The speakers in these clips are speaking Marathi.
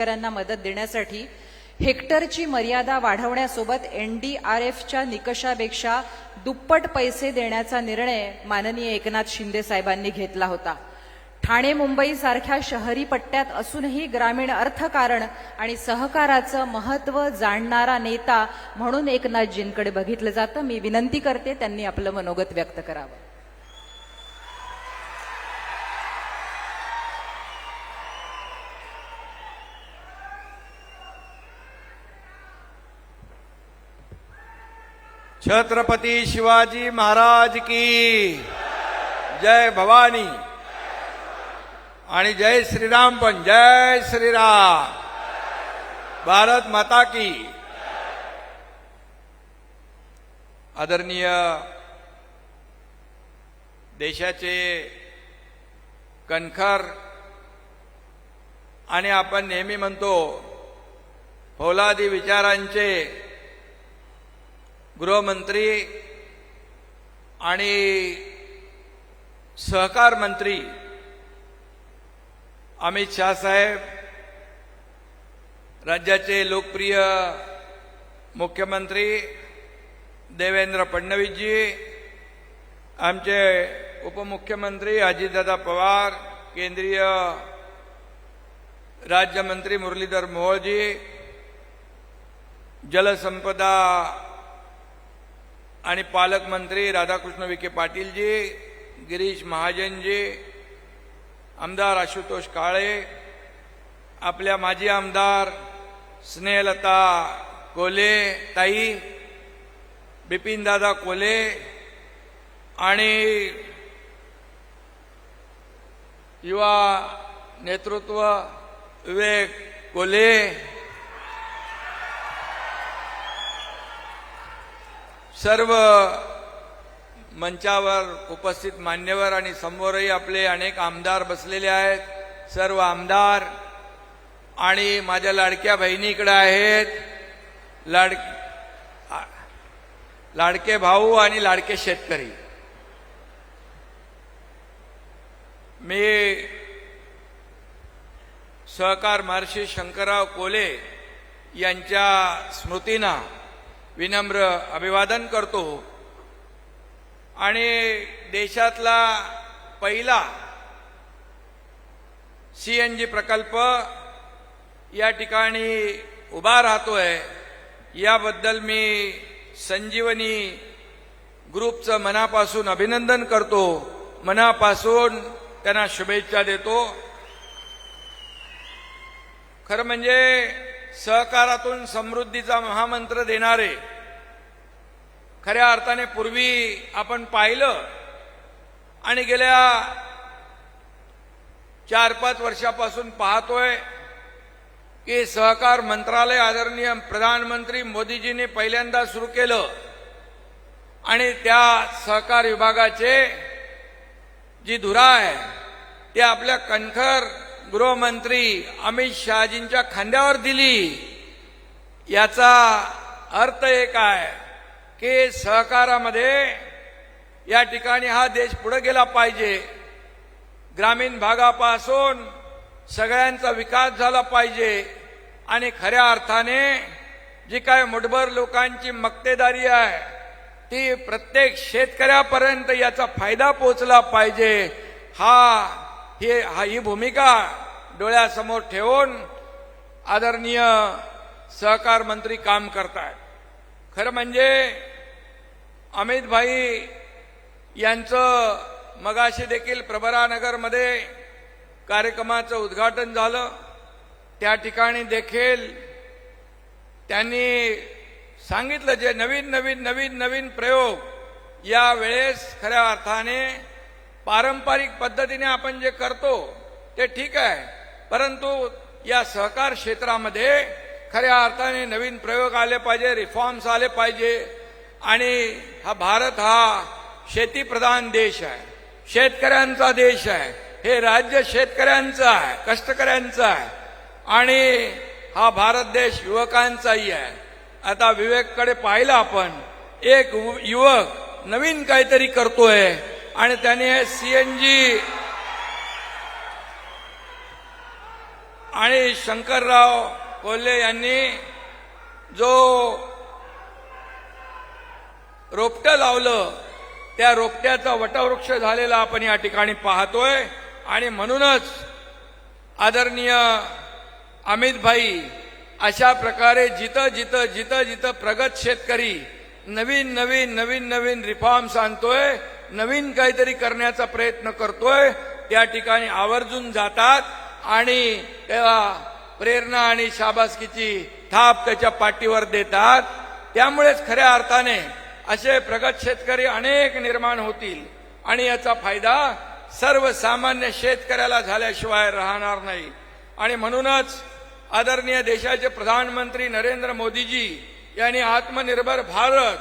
शेतकऱ्यांना मदत देण्यासाठी हेक्टरची मर्यादा वाढवण्यासोबत NDRFच्या निकषापेक्षा दुप्पट पैसे देण्याचा निर्णय माननीय एकनाथ शिंदे साहेबांनी घेतला होता। ठाणे मुंबई सारख्या शहरी पट्ट्यात असूनही ग्रामीण अर्थकारण आणि सहकाराचं महत्त्व जाणणारा नेता म्हणून एकनाथजींकडे बघितलं जातं। मी विनंती करते त्यांनी आपलं मनोगत व्यक्त करावं। छत्रपती शिवाजी महाराज की जय भवानी आणि जय श्रीराम। पण जय श्रीराम, भारत माता की। आदरणीय देशाचे कणखर आणि आपण नेहमी म्हणतो फौलादी विचारांचे गृहमंत्री आणि सहकार मंत्री अमित शाह साहेब, राज्याचे लोकप्रिय मुख्यमंत्री देवेंद्र फडणवीस जी, आमचे उपमुख्यमंत्री अजितदादा पवार, केंद्रीय राज्यमंत्री मुरलीधर मोहोळ जी, जलसंपदा आणि पालकमंत्री राधाकृष्ण विखे पाटील जी, गिरीश महाजन जी, आमदार आशुतोष काळे, आपल्या माजी आमदार स्नेहलता कोले ताई, बिपिनदादा कोले आणि युवा नेतृत्व विवेक कोले, सर्व मंचावर उपस्थित मान्यवर आणि समोरही आपले अनेक आमदार बसलेले आहेत, सर्व आमदार आणि माझ्या लाडक्या बहिणी इकडे आहेत, लाडके भाऊ आणि लाडके शेतकरी। मी सहकार महर्षी शंकरराव कोले यांच्या स्मृतींना विनम्र अभिवादन करतो आणि देशातला पहिला CNG प्रकल्प या ठिकाणी उभा राहतोय, याबद्दल मी संजीवनी ग्रुपचं मनापासून अभिनंदन करतो, मनापासून त्यांना शुभेच्छा देतो। खरं म्हणजे सहकारातून समृद्धीचा महामंत्र देणारे खऱ्या अर्थाने पूर्वी आपण पाहिलं आणि गेल्या 4-5 वर्षापासून पाहतोय की सहकार मंत्रालय आदरणीय प्रधानमंत्री मोदीजींनी पहिल्यांदा सुरू केलं आणि त्या सहकार विभागाचे जी धुरा आहे ते आपल्या कणखर गृहमंत्री अमित शहाजींच्या खांद्यावर दिली। याचा अर्थ एक आहे की सहकारामध्ये या ठिकाणी हा देश पुढे गेला पाहिजे, ग्रामीण भागापासून सगळ्यांचा विकास झाला पाहिजे आणि खऱ्या अर्थाने जी काय मुठभर लोकांची मक्तेदारी आहे ती प्रत्येक शेतकऱ्यापर्यंत याचा फायदा पोहोचला पाहिजे। ही भूमिका डोळ्यासमोर ठेवून आदरणीय सहकार मंत्री काम करतात। खरं म्हणजे अमित भाई यांचं मगाशी देखील प्रवरानगरमध्ये कार्यक्रमाचं उद्घाटन झालं, त्या ठिकाणी देखील त्यांनी सांगितलं जे नवीन प्रयोग या वेळेस खऱ्या अर्थाने पारंपरिक पद्धतीने आपण जे करतो ते ठीक आहे, परंतु या सहकार क्षेत्रामध्ये खऱ्या अर्थाने नवीन प्रयोग आले पाहिजे, रिफॉर्म्स आले पाहिजे। आणि भारत हा शेतीप्रधान देश आहे, शेतकऱ्यांचा देश आहे, हे राज्य शेतकऱ्यांचं आहे, कष्टकऱ्यांचं आहे आणि हा भारत देश युवकांचाही आहे। आता विवेककडे पाहिलं आपण, एक युवक नवीन काहीतरी करतोय आणि त्याने CNG आणि शंकरराव कोल्हे यांनी जो रोपटं लावलं त्या रोपट्याचा वटवृक्ष झालेला आपण या ठिकाणी पाहतोय. आणि म्हणूनच आदरणीय अमित भाई अशा प्रकारे जिथं जिथं प्रगत शेतकरी नवीन नवीन रिफॉर्म्स आणतोय, नवीन काहीतरी करण्याचा प्रयत्न करतोय, त्या ठिकाणी आवर्जून जातात आणि तेव्हा प्रेरणा आणि शाबासकीची थाप त्याच्या पाठीवर देतात. त्यामुळेच खऱ्या अर्थाने असे प्रगत शेतकरी अनेक निर्माण होतील आणि याचा फायदा सर्वसामान्य शेतकऱ्याला झाल्याशिवाय राहणार नाही. आणि म्हणूनच आदरणीय देशाचे प्रधानमंत्री नरेंद्र मोदीजी यांनी आत्मनिर्भर भारत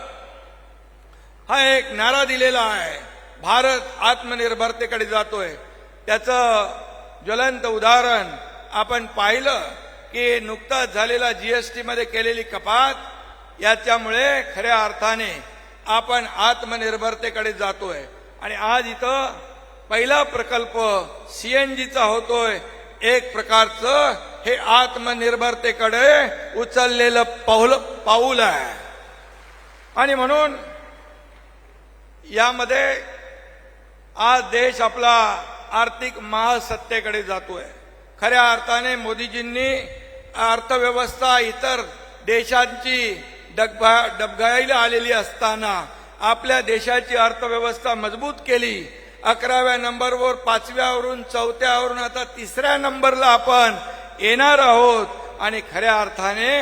हा एक नारा दिलेला आहे. भारत आत्मनिर्भरतेकडे जातोय. त्याचं ज्वलंत उदाहरण आपण पाहिलं की नुकताच झालेला जीएसटी मध्ये केलेली कपात, याच्यामुळे खऱ्या अर्थाने आपण आत्मनिर्भरतेकडे जातोय. आणि आज इथं पहिला प्रकल्प सीएनजीचा होतोय. एक प्रकारचं हे आत्मनिर्भरतेकडे उचललेलं पाऊल आहे. आणि म्हणून यामध्ये आज देश आपला आर्थिक महासत्तेकडे जातोय. खऱ्या अर्थाने मोदीजींनी अर्थव्यवस्था इतर देशांची डबघाईला आलेली असताना आपल्या देशाची अर्थव्यवस्था मजबूत केली. 11व्या नंबरवर 5व्यावरून 4थ्यावरून आता 3ऱ्या नंबरला आपण येणार आहोत. आणि खऱ्या अर्थाने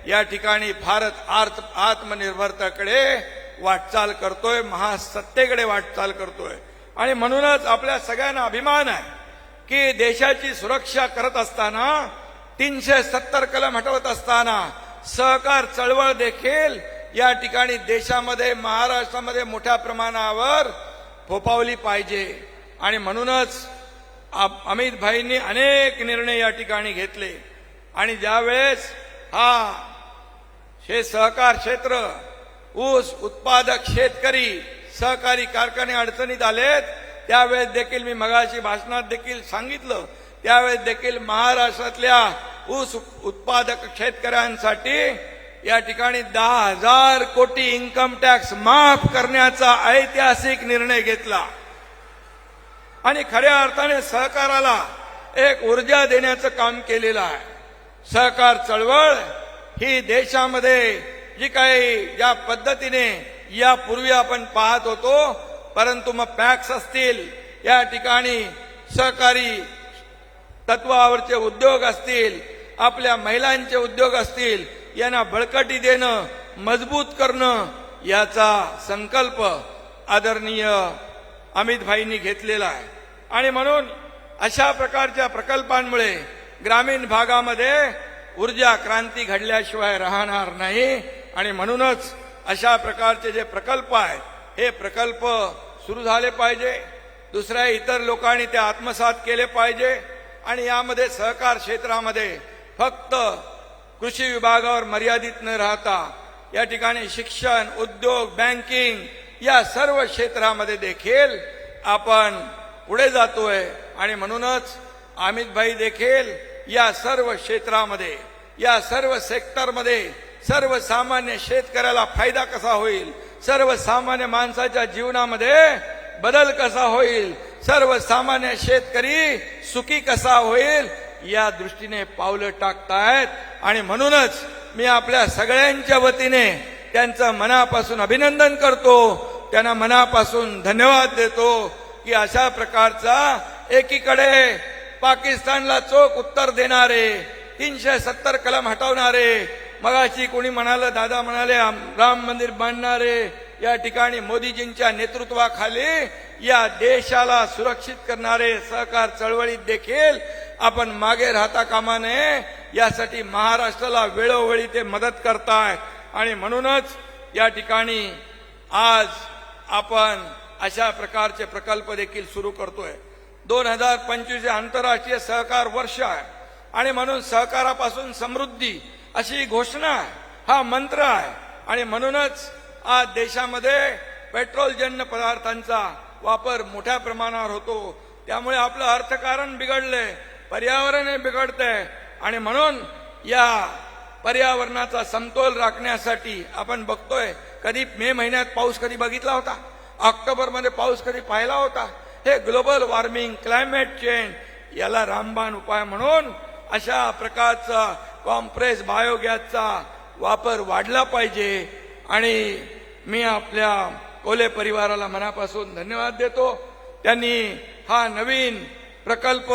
या ठिकाणी भारत आत्मनिर्भरतेकडे वाटचाल करतोय, महासत्तेकडे वाटचाल करतोय. आणि म्हणूनच आपल्या सगळ्यांना अभिमान आहे की देशाची सुरक्षा करत असताना 370 कलम हटवत असताना सहकार चळवळ देखील या ठिकाणी देशामध्ये महाराष्ट्रामध्ये मोठ्या प्रमाणावर फोफावली पाहिजे. आणि म्हणूनच अमित भाईंनी अनेक निर्णय या ठिकाणी घेतले. आणि ज्यावेळेस हे सहकार क्षेत्र, ऊस उत्पादक शेतकरी, सहकारी कारखाने अडचणीत आलेत, त्यावेळेस देखील मी मगाशी भाषणात देखील सांगितलं, त्यावेळेस देखील महाराष्ट्रातल्या ऊस उत्पादक शेतकऱ्यांसाठी या ठिकाणी 10,000 कोटी इन्कम टॅक्स माफ करण्याचा ऐतिहासिक निर्णय घेतला. आणि खऱ्या अर्थाने सहकाराला एक ऊर्जा देण्याचं काम केलेलं आहे. सहकार चळवळ ही देशामध्ये जी काही ज्या पद्धतीने यापूर्वी आपण पाहत होतो, परंतु मग पॅक्स असतील, या ठिकाणी सहकारी तत्वावरचे उद्योग असतील, आपल्या महिलांचे उद्योग असतील, यांना बळकटी देणं, मजबूत करणं, याचा संकल्प आदरणीय अमित भाईंनी घेतलेला आहे. आणि म्हणून अशा प्रकारच्या प्रकल्पांमुळे ग्रामीण भागामध्ये ऊर्जा क्रांती घडल्याशिवाय राहणार नाही. आणि म्हणूनच अशा प्रकारचे जे प्रकल्प आहेत, हे प्रकल्प सुरू झाले पाहिजे. दुसऱ्या इतर लोकांनी ते आत्मसात केले पाहिजे. आणि यामध्ये सहकार क्षेत्रामध्ये फक्त कृषी विभागावर मर्यादित न राहता या ठिकाणी शिक्षण, उद्योग, बँकिंग या सर्व क्षेत्रामध्ये देखील आपण पुढे जातोय. आणि म्हणूनच अमित भाई देखील या सर्व क्षेत्रामध्ये, या सर्व सेक्टरमध्ये सर्वसामान्य शेतकऱ्याला फायदा कसा होईल, सर्वसामान्य माणसाच्या जीवनामध्ये बदल कसा होईल, सर्वसामान्य शेतकरी सुखी कसा होईल, या दृष्टीने पावलं टाकतायत. आणि म्हणूनच मी आपल्या सगळ्यांच्या वतीने त्यांचं मनापासून अभिनंदन करतो, त्यांना मनापासून धन्यवाद देतो की अशा प्रकारचा एकीकडे पाकिस्तानला चोख उत्तर देणारे, 370 कलम हटवणारे, मगाशी कोणी म्हणाले, दादा म्हणाले राम मंदिर बांधणारे, या ठिकाणी मोदीजींच्या नेतृत्वाखाली या देशाला सुरक्षित करणारे सहकार चळवळीत देखील आपण मागे राहता कामा नये, यासाठी महाराष्ट्राला वेळोवेळी ते मदत करतायत. आणि म्हणूनच या ठिकाणी आज आपण अशा प्रकारचे प्रकल्प देखील सुरू करतोय. 2025 आंतरराष्ट्रीय सहकार वर्ष आहे. आणि म्हणून सहकारापासून समृद्धी अशी घोषणा आहे, हा मंत्र आहे. आणि म्हणूनच आज देशामध्ये पेट्रोलजन्य पदार्थांचा वापर मोठ्या प्रमाणावर होतो. त्यामुळे आपलं अर्थकारण बिघडले, पर्यावरण हे बिघडतंय आणि म्हणून या पर्यावरणाचा समतोल राखण्यासाठी आपण बघतोय, कधी मे महिन्यात पाऊस कधी बघितला होता? ऑक्टोबरमध्ये पाऊस कधी पाहिला होता? हे ग्लोबल वॉर्मिंग, क्लायमेट चेंज याला रामबाण उपाय म्हणून अशा प्रकारचा कॉम्प्रेस बायोगॅसचा वापर वाढला पाहिजे. आणि मी आपल्या कोले परिवाराला मनापासून धन्यवाद देतो. त्यांनी हा नवीन प्रकल्प,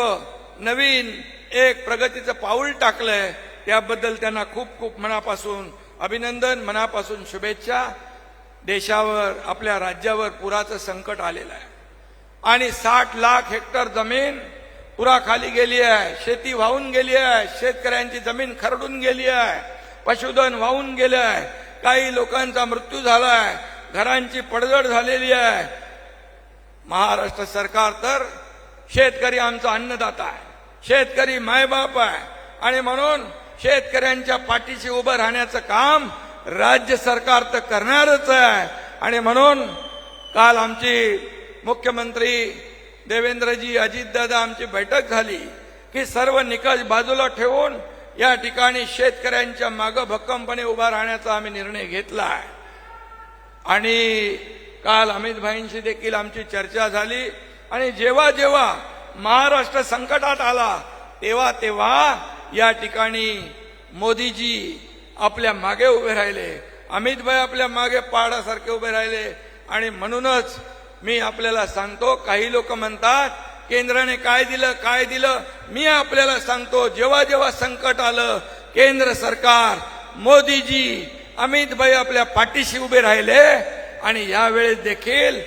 नवीन एक प्रगतीचं पाऊल टाकलंय, त्याबद्दल त्यांना खूप खूप मनापासून अभिनंदन, मनापासून शुभेच्छा. देशावर, आपल्या राज्यावर पुराचं संकट आलेलं आहे आणि 60 लाख हेक्टर जमीन पुराखाली गेली आहे, शेती वाहून गेली आहे, शेतकऱ्यांची जमीन खरडून गेली आहे, पशुधन वाहून गेलं आहे, काही लोकांचा मृत्यू झाला आहे, घरांची पडझड झालेली आहे. महाराष्ट्र सरकार तर शेतकरी आमचा अन्नदाता आहे, शेतकरी मायबाप आहे आणि म्हणून शेतकऱ्यांच्या पाठीशी उभं राहण्याचं काम राज्य सरकार तर करणारच आहे. आणि म्हणून काल आमची मुख्यमंत्री देवेंद्रजी, अजितदादा आमची बैठक झाली की सर्व निकष बाजूला ठेवून या ठिकाणी शेतकऱ्यांच्या मागे भक्कमपणे उभा राहण्याचा आम्ही निर्णय घेतला आहे. आणि काल अमित भाईंशी देखील आमची चर्चा झाली आणि जेव्हा जेव्हा महाराष्ट्र संकटात आला तेव्हा तेव्हा या ठिकाणी मोदीजी आपल्या मागे उभे राहिले, अमित भाई आपल्या मागे पहाडासारखे उभे राहिले. आणि म्हणूनच मी आपल्याला सांगतो, काही लोक म्हणतात केंद्राने काय दिलं काय दिलं, मी आपल्याला सांगतो जेव्हा जेव्हा संकट आलं केंद्र सरकार, मोदीजी, अमित भाई आपल्या पाठीशी उभे राहिले. आणि यावेळेस देखील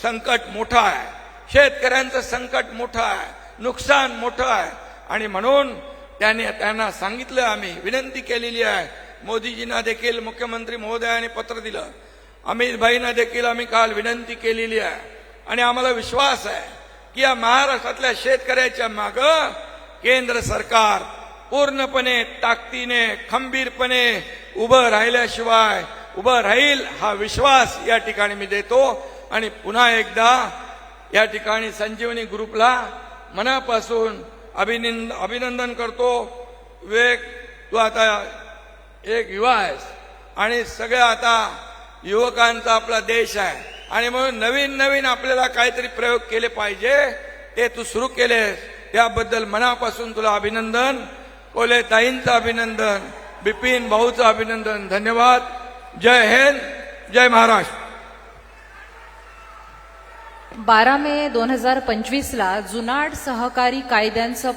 संकट मोठं आहे, शेतकऱ्यांचं संकट मोठं आहे, नुकसान मोठं आहे. आणि म्हणून त्यांना सांगितलं, आम्ही विनंती केलेली आहे, मोदीजींना देखील मुख्यमंत्री महोदयांनी पत्र दिलं, अमित भाईंना देखील आम्ही काल विनंती केलेली आहे. आणि आम्हाला विश्वास आहे की या महाराष्ट्रातल्या शेतकऱ्याच्या मागं केंद्र सरकार पूर्णपणे ताकदीने, खंबीरपणे उभं राहिल्याशिवाय उभं राहील, हा विश्वास या ठिकाणी मी देतो. आणि पुन्हा एकदा या ठिकाणी संजीवनी ग्रुपला मनापासून अभिनंदन करतो. विवेक, तू आता एक युवा आहेस आणि सगळ्या आता युवकांचा आपला देश आहे आणि म्हणून नवीन नवीन आपल्याला काहीतरी प्रयोग केले पाहिजे, ते तू सुरू केलेस त्याबद्दल मनापासून तुला अभिनंदन. कोले ताईंचं अभिनंदन, बिपिन भाऊचं अभिनंदन. धन्यवाद. जय हिंद, जय महाराष्ट्र. 12 मे 2025 ला जुनाट सहकारी कायद्यांचं